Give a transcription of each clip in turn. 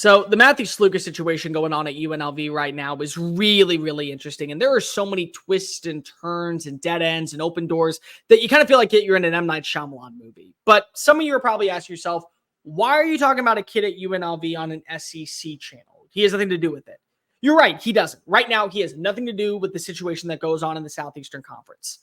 So the Matthew Sluka situation going on at UNLV right now is really, really interesting. And there are so many twists and turns and dead ends and open doors that you kind of feel like you're in an M. Night Shyamalan movie. But some of you are probably asking yourself, why are you talking about a kid at UNLV on an SEC channel? He has nothing to do with it. You're right, he doesn't. Right now, he has nothing to do with the situation that goes on in the Southeastern Conference.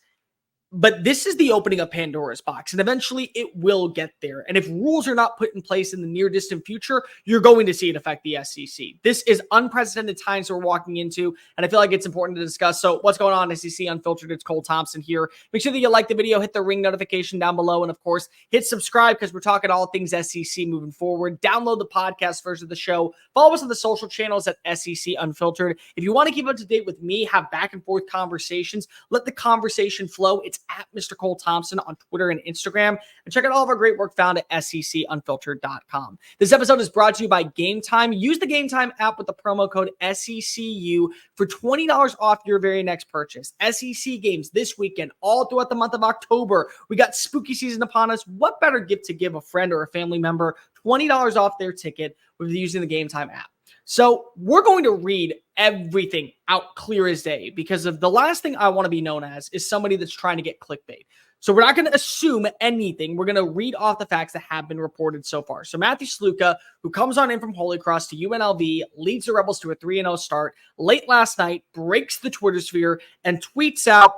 But this is the opening of Pandora's box, and eventually it will get there. And if rules are not put in place in the near distant future, you're going to see it affect the SEC. This is unprecedented times we're walking into, and I feel like it's important to discuss. So what's going on, SEC Unfiltered? It's Cole Thompson here. Make sure that you like the video, hit the ring notification down below, and of course, hit subscribe because we're talking all things SEC moving forward. Download the podcast version of the show. Follow us on the social channels at SEC Unfiltered. If you want to keep up to date with me, have back and forth conversations, let the conversation flow. It's at Mr. Cole Thompson on Twitter and Instagram. And check out all of our great work found at secunfiltered.com. This episode is brought to you by Game Time. Use the Game Time app with the promo code SECU for $20 off your very next purchase. SEC games this weekend, all throughout the month of October. We got spooky season upon us. What better gift to give a friend or a family member? $20 off their ticket with using the Game Time app. So we're going to read everything out clear as day because of the last thing I want to be known as is somebody that's trying to get clickbait. So we're not going to assume anything. We're going to read off the facts that have been reported so far. So Matthew Sluka, who comes on in from Holy Cross to UNLV, leads the Rebels to a 3-0 start late last night, breaks the Twitter sphere, and tweets out,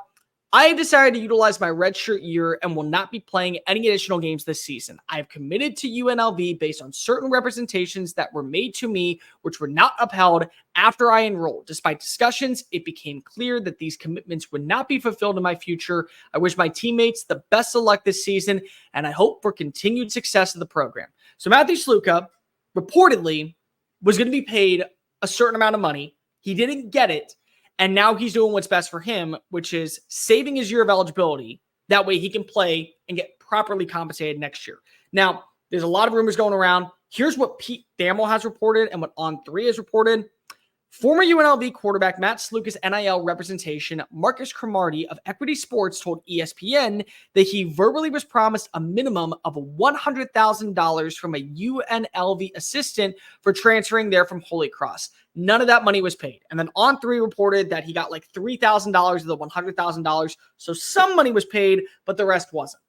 I have decided to utilize my redshirt year and will not be playing any additional games this season. I have committed to UNLV based on certain representations that were made to me, which were not upheld after I enrolled. Despite discussions, it became clear that these commitments would not be fulfilled in my future. I wish my teammates the best of luck this season, and I hope for continued success of the program. So Matthew Sluka reportedly was going to be paid a certain amount of money. He didn't get it. And now he's doing what's best for him, which is saving his year of eligibility. That way he can play and get properly compensated next year. Now, there's a lot of rumors going around. Here's what Pete Thamel has reported and what On3 has reported. Former UNLV quarterback Matt Sluka's NIL representation, Marcus Cromartie of Equity Sports, told ESPN that he verbally was promised a minimum of $100,000 from a UNLV assistant for transferring there from Holy Cross. None of that money was paid. And then On3 reported that he got like $3,000 of the $100,000. So some money was paid, but the rest wasn't.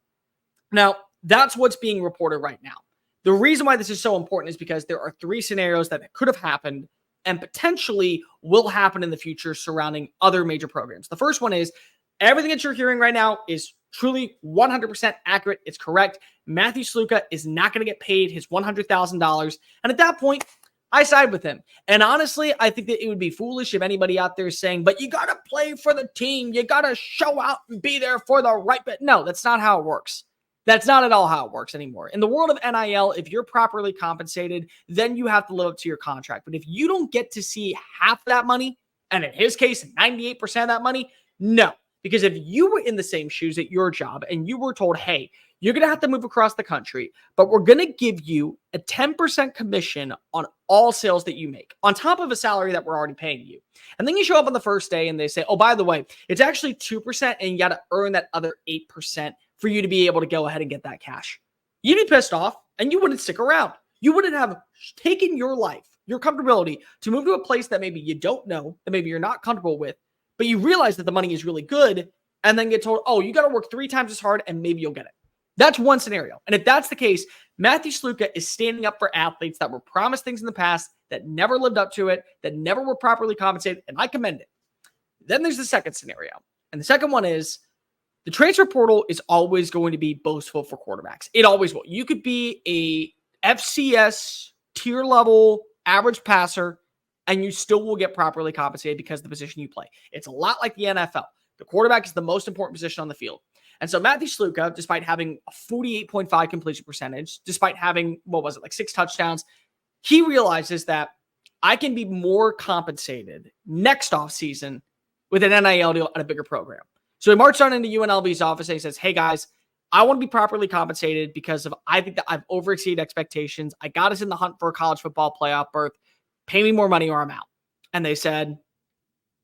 Now, that's what's being reported right now. The reason why this is so important is because there are three scenarios that could have happened and potentially will happen in the future surrounding other major programs. The first one is everything that you're hearing right now is truly 100% accurate. It's correct. Matthew Sluka is not going to get paid his $100,000. And at that point, I side with him. And honestly, I think that it would be foolish if anybody out there is saying, but you got to play for the team. You got to show out and be there for the right bit. No, that's not how it works. That's not at all how it works anymore. In the world of NIL, if you're properly compensated, then you have to live up to your contract. But if you don't get to see half that money, and in his case, 98% of that money, no. Because if you were in the same shoes at your job and you were told, hey, you're going to have to move across the country, but we're going to give you a 10% commission on all sales that you make, on top of a salary that we're already paying you. And then you show up on the first day and they say, oh, by the way, it's actually 2% and you got to earn that other 8% for you to be able to go ahead and get that cash. You'd be pissed off and you wouldn't stick around. You wouldn't have taken your life, your comfortability to move to a place that maybe you don't know, that maybe you're not comfortable with, but you realize that the money is really good and then get told, oh, you got to work 3 times as hard and maybe you'll get it. That's one scenario. And if that's the case, Matthew Sluka is standing up for athletes that were promised things in the past that never lived up to it, that never were properly compensated, and I commend it. Then there's the second scenario. And the second one is the transfer portal is always going to be boastful for quarterbacks. It always will. You could be a FCS tier level average passer and you still will get properly compensated because of the position you play. It's a lot like the NFL. The quarterback is the most important position on the field. And so Matthew Sluka, despite having a 48.5 completion percentage, despite having, 6 touchdowns, he realizes that I can be more compensated next offseason with an NIL deal at a bigger program. So he marched on into UNLV's office and he says, hey guys, I want to be properly compensated because I think that I've overexceeded expectations. I got us in the hunt for a college football playoff berth. Pay me more money or I'm out. And they said,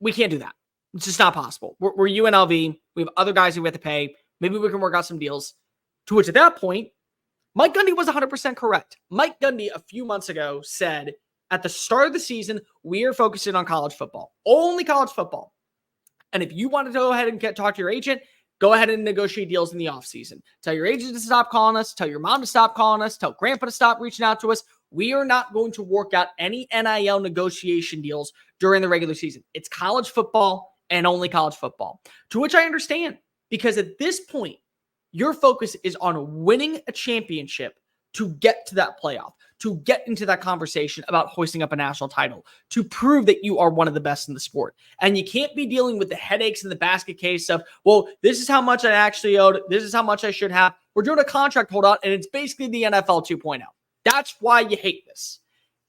we can't do that. It's just not possible. We're UNLV. We have other guys who we have to pay. Maybe we can work out some deals. To which at that point, Mike Gundy was 100% correct. Mike Gundy a few months ago said, At the start of the season, we are focusing on college football, only college football. And if you want to go ahead and talk to your agent, go ahead and negotiate deals in the offseason. Tell your agent to stop calling us. Tell your mom to stop calling us. Tell grandpa to stop reaching out to us. We are not going to work out any NIL negotiation deals during the regular season. It's college football and only college football, to which I understand, because at this point, your focus is on winning a championship to get to that playoff, to get into that conversation about hoisting up a national title, to prove that you are one of the best in the sport. And you can't be dealing with the headaches in the basket case of, well, this is how much I actually owed. This is how much I should have. We're doing a contract holdout, and it's basically the NFL 2.0. That's why you hate this.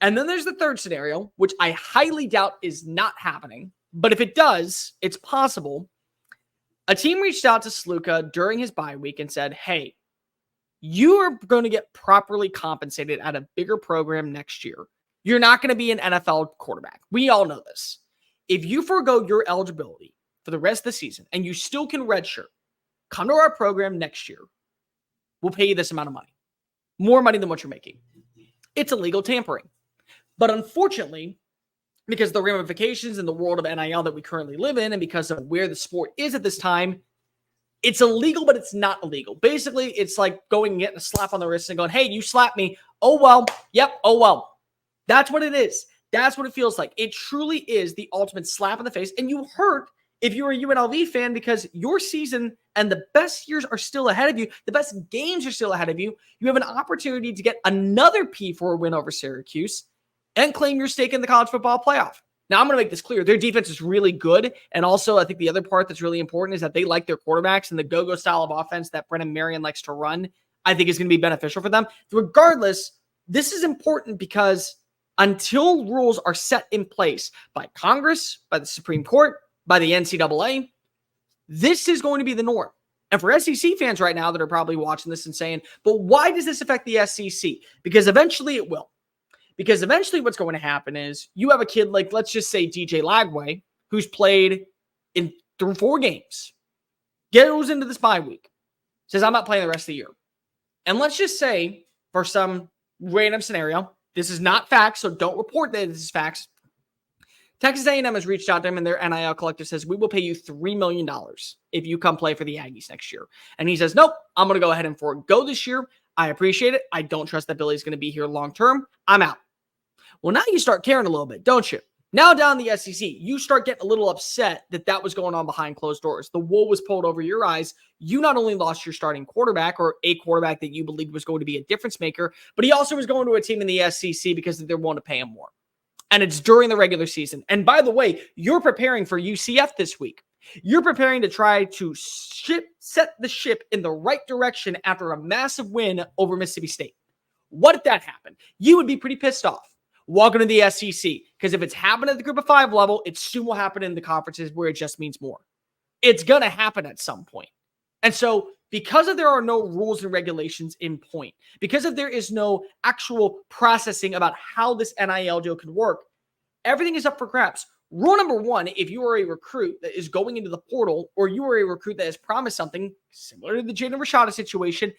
And then there's the third scenario, which I highly doubt is not happening. But if it does, it's possible. A team reached out to Sluka during his bye week and said, hey, you are going to get properly compensated at a bigger program next year. You're not going to be an NFL quarterback. We all know this. If you forego your eligibility for the rest of the season and you still can redshirt, come to our program next year. We'll pay you this amount of money. More money than what you're making. It's illegal tampering. But unfortunately, because of the ramifications in the world of NIL that we currently live in and because of where the sport is at this time, it's illegal, but it's not illegal. Basically, it's like going and getting a slap on the wrist and going, hey, you slapped me. Oh, well. Yep. Oh, well. That's what it is. That's what it feels like. It truly is the ultimate slap in the face. And you hurt if you're a UNLV fan because your season and the best years are still ahead of you. The best games are still ahead of you. You have an opportunity to get another P4 win over Syracuse and claim your stake in the college football playoff. Now, I'm going to make this clear. Their defense is really good. And also, I think the other part that's really important is that they like their quarterbacks, and the go-go style of offense that Brennan Marion likes to run, I think is going to be beneficial for them. Regardless, this is important because until rules are set in place by Congress, by the Supreme Court, by the NCAA, this is going to be the norm. And for SEC fans right now that are probably watching this and saying, but why does this affect the SEC? Because eventually it will. Because eventually what's going to happen is you have a kid like, let's just say DJ Lagway, who's played in 4 games, goes into this bye week, says, I'm not playing the rest of the year. And let's just say, for some random scenario, this is not facts, so don't report that this is facts. Texas A&M has reached out to him, and their NIL collective says, we will pay you $3 million if you come play for the Aggies next year. And he says, nope, I'm going to go ahead and forego this year. I appreciate it. I don't trust that Billy's going to be here long term. I'm out. Well, now you start caring a little bit, don't you? Now down the SEC, you start getting a little upset that was going on behind closed doors. The wool was pulled over your eyes. You not only lost your starting quarterback, or a quarterback that you believed was going to be a difference maker, but he also was going to a team in the SEC because they're willing to pay him more. And it's during the regular season. And by the way, you're preparing for UCF this week. You're preparing to try to set the ship in the right direction after a massive win over Mississippi State. What if that happened? You would be pretty pissed off. Welcome to the SEC, because if it's happened at the group of 5 level, it soon will happen in the conferences where it just means more. It's going to happen at some point. And so because there are no rules and regulations in point, because there is no actual processing about how this NIL deal could work, everything is up for grabs. Rule number 1, if you are a recruit that is going into the portal, or you are a recruit that has promised something similar to the Jaden Rashada situation,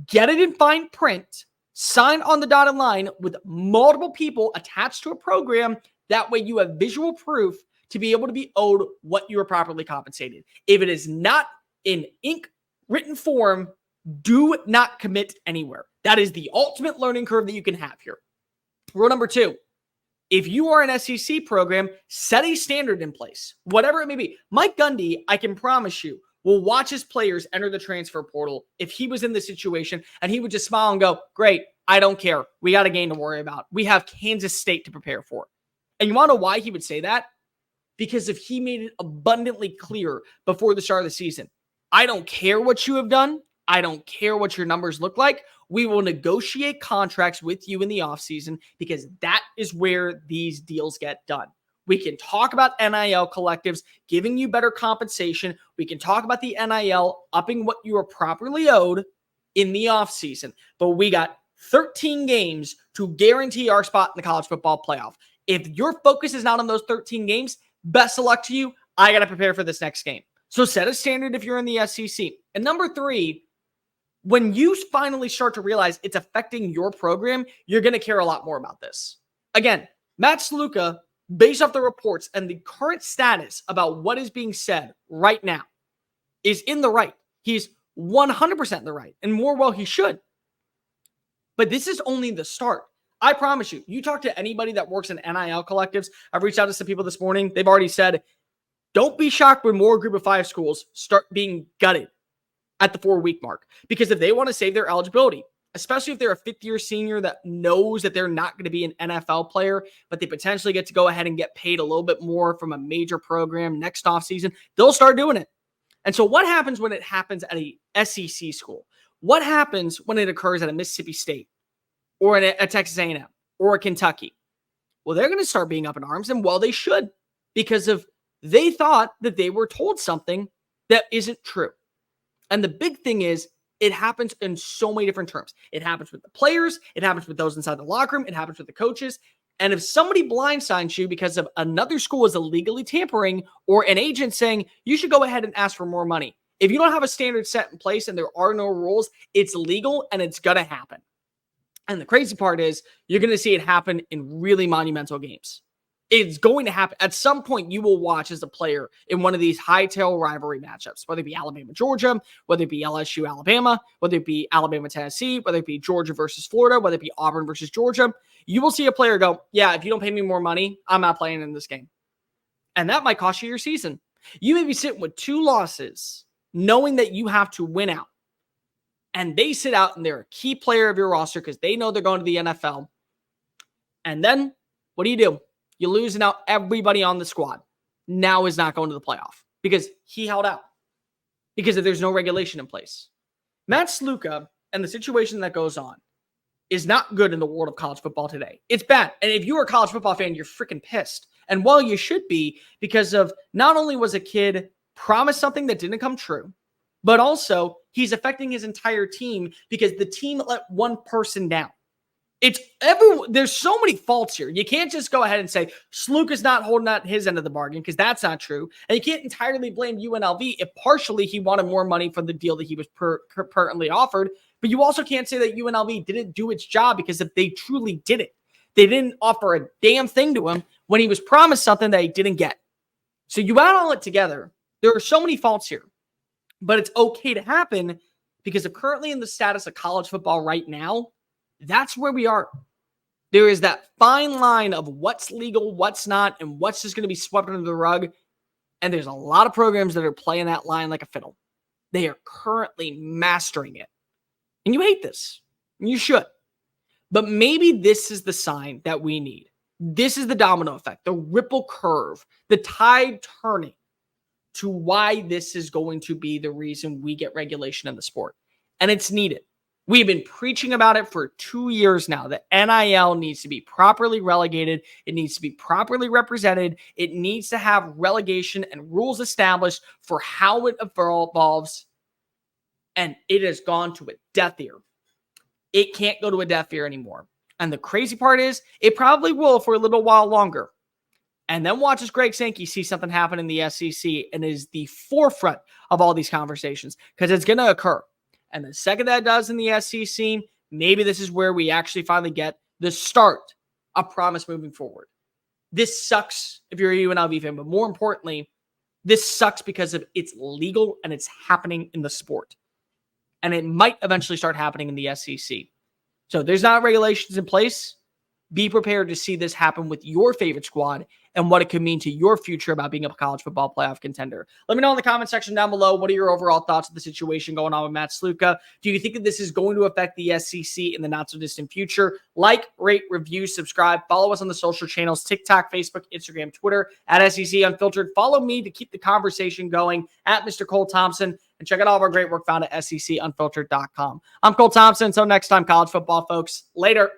get it in fine print. Sign on the dotted line with multiple people attached to a program. That way you have visual proof to be able to be owed what you are properly compensated. If it is not in ink written form, do not commit anywhere. That is the ultimate learning curve that you can have here. Rule number 2, if you are an SEC program, set a standard in place, whatever it may be. Mike Gundy, I can promise you, will watch his players enter the transfer portal if he was in this situation, and he would just smile and go, great, I don't care. We got a game to worry about. We have Kansas State to prepare for. And you want to know why he would say that? Because if he made it abundantly clear before the start of the season, I don't care what you have done. I don't care what your numbers look like. We will negotiate contracts with you in the offseason, because that is where these deals get done. We can talk about NIL collectives giving you better compensation. We can talk about the NIL upping what you are properly owed in the offseason. But we got 13 games to guarantee our spot in the college football playoff. If your focus is not on those 13 games, best of luck to you. I got to prepare for this next game. So set a standard if you're in the SEC. And number 3, when you finally start to realize it's affecting your program, you're going to care a lot more about this. Again, Matt Sluka, based off the reports and the current status about what is being said right now, is in the right. He's 100% in the right, and more well he should. But this is only the start. I promise you, you talk to anybody that works in NIL collectives. I've reached out to some people this morning. They've already said, don't be shocked when more group of 5 schools start being gutted at the 4-week mark. Because if they want to save their eligibility, especially if they're a 5th-year senior that knows that they're not going to be an NFL player, but they potentially get to go ahead and get paid a little bit more from a major program next offseason, they'll start doing it. And so what happens when it happens at a SEC school? What happens when it occurs at a Mississippi State or a Texas A&M or a Kentucky? Well, they're going to start being up in arms, and well, they should, because of they thought that they were told something that isn't true. And the big thing is, it happens in so many different terms. It happens with the players. It happens with those inside the locker room. It happens with the coaches. And if somebody blindsides you because of another school is illegally tampering or an agent saying you should go ahead and ask for more money, if you don't have a standard set in place and there are no rules, it's legal and it's going to happen. And the crazy part is you're going to see it happen in really monumental games. It's going to happen. At some point, you will watch as a player in one of these hightail rivalry matchups, whether it be Alabama-Georgia, whether it be LSU-Alabama, whether it be Alabama-Tennessee, whether it be Georgia versus Florida, whether it be Auburn versus Georgia. You will see a player go, yeah, if you don't pay me more money, I'm not playing in this game. And that might cost you your season. You may be sitting with 2 losses, knowing that you have to win out. And they sit out and they're a key player of your roster because they know they're going to the NFL. And then what do? You lose out everybody on the squad. Now is not going to the playoff because he held out because there's no regulation in place. Matt Sluka and the situation that goes on is not good in the world of college football today. It's bad. And if you're a college football fan, you're freaking pissed. And well, you should be, because of not only was a kid promised something that didn't come true, but also he's affecting his entire team because the team let one person down. There's so many faults here. You can't just go ahead and say Sluka's not holding out his end of the bargain because that's not true. And you can't entirely blame UNLV if partially he wanted more money from the deal that he was currently offered. But you also can't say that UNLV didn't do its job, because if they truly did it, they didn't offer a damn thing to him when he was promised something that he didn't get. So you add all it together, there are so many faults here. But it's okay to happen because of currently in the status of college football right now, that's where we are. There is that fine line of what's legal, what's not, and what's just going to be swept under the rug. And there's a lot of programs that are playing that line like a fiddle. They are currently mastering it. And you hate this. And you should. But maybe this is the sign that we need. This is the domino effect, the ripple curve, the tide turning to why this is going to be the reason we get regulation in the sport. And it's needed. We've been preaching about it for 2 years now, that NIL needs to be properly relegated. It needs to be properly represented. It needs to have relegation and rules established for how it evolves. And it has gone to a deaf ear. It can't go to a deaf ear anymore. And the crazy part is, it probably will for a little while longer. And then watch as Greg Sankey see something happen in the SEC and is the forefront of all these conversations, because it's going to occur. And the second that does in the SEC, maybe this is where we actually finally get the start of promise moving forward. This sucks if you're a UNLV fan, but more importantly, this sucks because of it's legal and it's happening in the sport. And it might eventually start happening in the SEC. So there's not regulations in place. Be prepared to see this happen with your favorite squad and what it could mean to your future about being a college football playoff contender. Let me know in the comment section down below, what are your overall thoughts of the situation going on with Matt Sluka? Do you think that this is going to affect the SEC in the not-so-distant future? Like, rate, review, subscribe. Follow us on the social channels, TikTok, Facebook, Instagram, Twitter, at SEC Unfiltered. Follow me to keep the conversation going at Mr. Cole Thompson. And check out all of our great work found at SECUnfiltered.com. I'm Cole Thompson. Until next time, college football folks. Later.